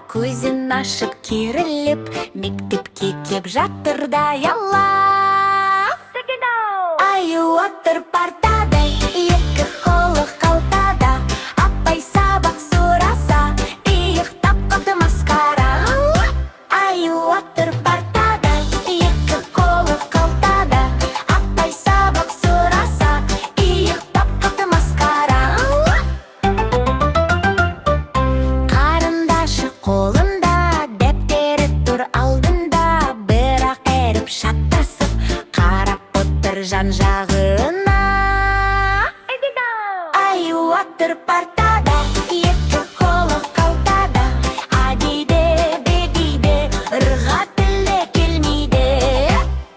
көзін ашып керіліп, мектепке кеп жатыр даяла. Аю отыр партада, екі қолы қалтада, апай сабақ сұраса, иықтап қалды масқара. Аю отыр партада, екі қолы қалтада, апай сабақ сұраса, иықтап қалды масқара. Қарындашы қолында, дәптері тұр алдында, бірақ әріп шаттасып, қарап отыр жан-жағына. Аю отыр партада, екі қолы қалтада, а дейді, бе дейді, ырға тілі келмейді.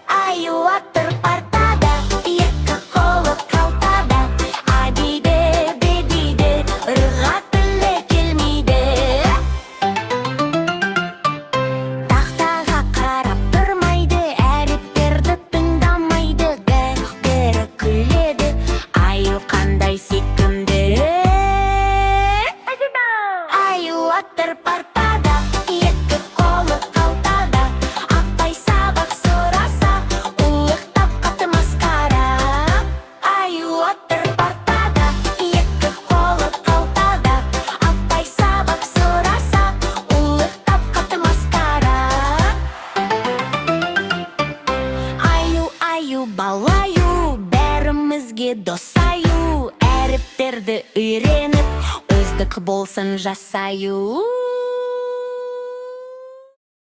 Аю отыр партада, екі қолы қалтада, а дейді, бе дейді, ырға тілі келмейді. Тақтаға қарап тұрмайды, әріптерді тыңдамайды, бәрі күледі, аю қандай сүйкімді. Аю отыр партада, екі қолы қалтада, апай сабақ сұраса, ұлықтап қалды масқара. Аю отыр партада, екі қолы қалтада, апай сабақ сұраса, ұлықтап қалды масқара. Аю балаю, бәрімізге досаю, әріптерді үйреніп, өздік болсын жасаю.